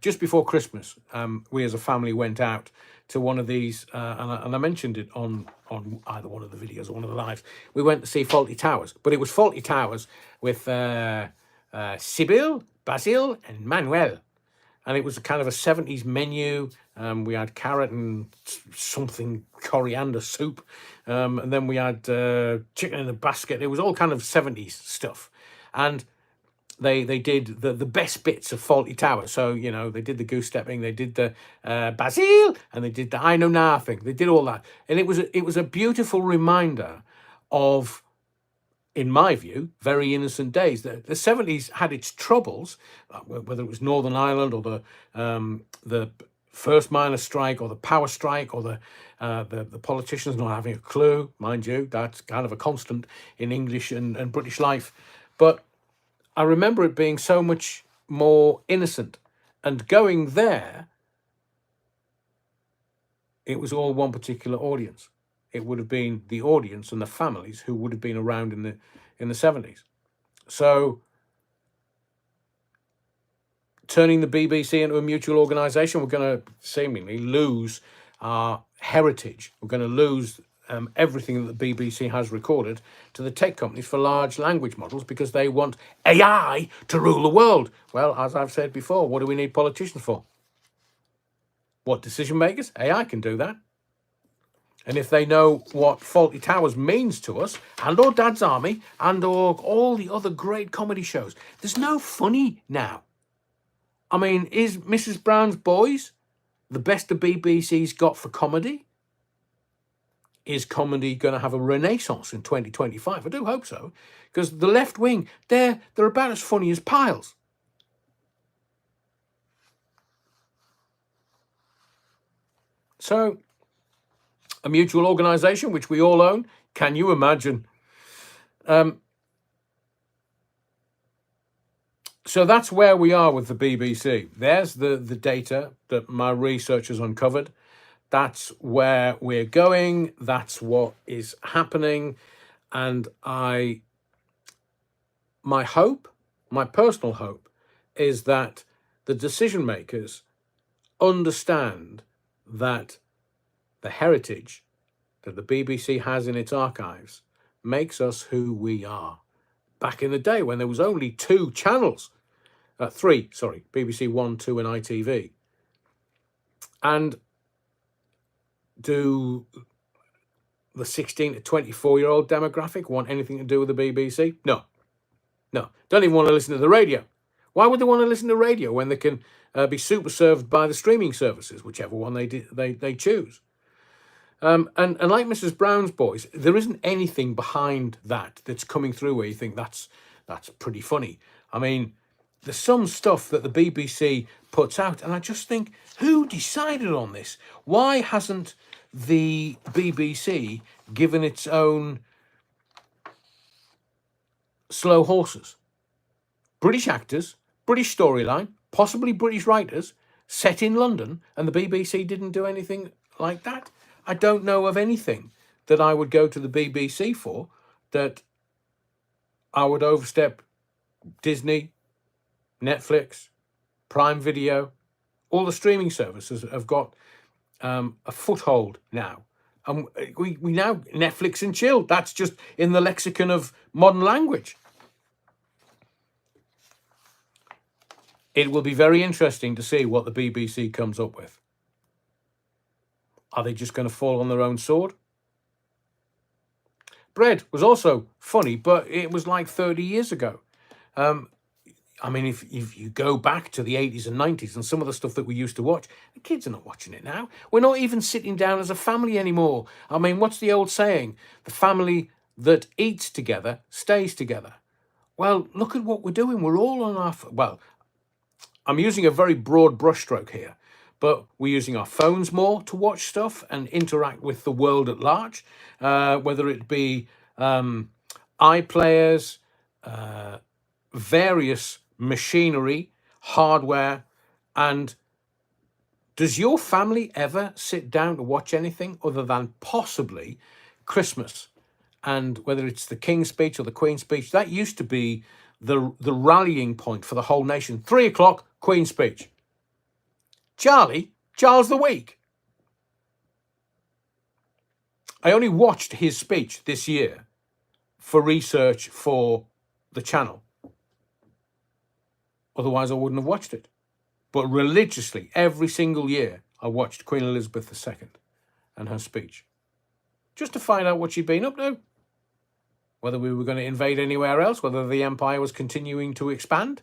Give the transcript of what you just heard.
just before Christmas, we as a family went out to one of these, and I mentioned it on either one of the videos or one of the lives. We went to see Fawlty Towers, but it was Fawlty Towers with Sybil, Basil, and Manuel. And it was a kind of a 70s menu. We had carrot and something coriander soup. And then we had chicken in a basket. It was all kind of 70s stuff. And they did the best bits of Fawlty Towers. So, you know, they did the goose stepping, they did the Basil, and they did the I know nothing. They did all that. And it was a beautiful reminder of, in my view, very innocent days. The 70s had its troubles, whether it was Northern Ireland or the first miners' strike or the power strike or the politicians not having a clue. Mind you, that's kind of a constant in English and British life. But I remember it being so much more innocent. And going there, it was all one particular audience. It would have been the audience and the families who would have been around in the 70s. So turning the BBC into a mutual organisation, we're going to seemingly lose our heritage. We're going to lose everything that the BBC has recorded to the tech companies for large language models because they want AI to rule the world. Well, as I've said before, what do we need politicians for? What, decision makers? AI can do that. And if they know what Fawlty Towers means to us, and or Dad's Army, and or all the other great comedy shows, there's no funny now. I mean, is Mrs. Brown's Boys the best the BBC's got for comedy? Is comedy going to have a renaissance in 2025? I do hope so, because the left wing, they're about as funny as piles. So, a mutual organisation which we all own. Can you imagine? So that's where we are with the BBC. There's the data that my research has uncovered. That's where we're going. That's what is happening. And my hope, my personal hope, is that the decision makers understand that the heritage that the BBC has in its archives makes us who we are. Back in the day when there was only two channels, BBC One, Two, and ITV. And do the 16 to 24-year-old demographic want anything to do with the BBC? No. Don't even want to listen to the radio. Why would they want to listen to radio when they can be super served by the streaming services, whichever one they choose? And like Mrs. Brown's Boys, there isn't anything behind that's coming through where you think that's pretty funny. I mean, there's some stuff that the BBC puts out, and I just think, who decided on this? Why hasn't the BBC given its own slow horses? British actors, British storyline, possibly British writers, set in London, and the BBC didn't do anything like that? I don't know of anything that I would go to the BBC for that I would overstep Disney, Netflix, Prime Video. All the streaming services have got a foothold now. And we now Netflix and chill. That's just in the lexicon of modern language. It will be very interesting to see what the BBC comes up with. Are they just going to fall on their own sword? Bread was also funny, but it was like 30 years ago. I mean, if you go back to the 80s and 90s and some of the stuff that we used to watch, the kids are not watching it now. We're not even sitting down as a family anymore. I mean, what's the old saying? The family that eats together stays together. Well, look at what we're doing. We're all on our... Well, I'm using a very broad brushstroke here, but we're using our phones more to watch stuff and interact with the world at large, whether it be iPlayers, various machinery, hardware. And does your family ever sit down to watch anything other than possibly Christmas? And whether it's the King's speech or the Queen's speech, that used to be the rallying point for the whole nation. 3 o'clock, Queen's speech. Charles the Weak. I only watched his speech this year for research for the channel. Otherwise, I wouldn't have watched it. But religiously, every single year, I watched Queen Elizabeth II and her speech, just to find out what she'd been up to, whether we were going to invade anywhere else, whether the empire was continuing to expand,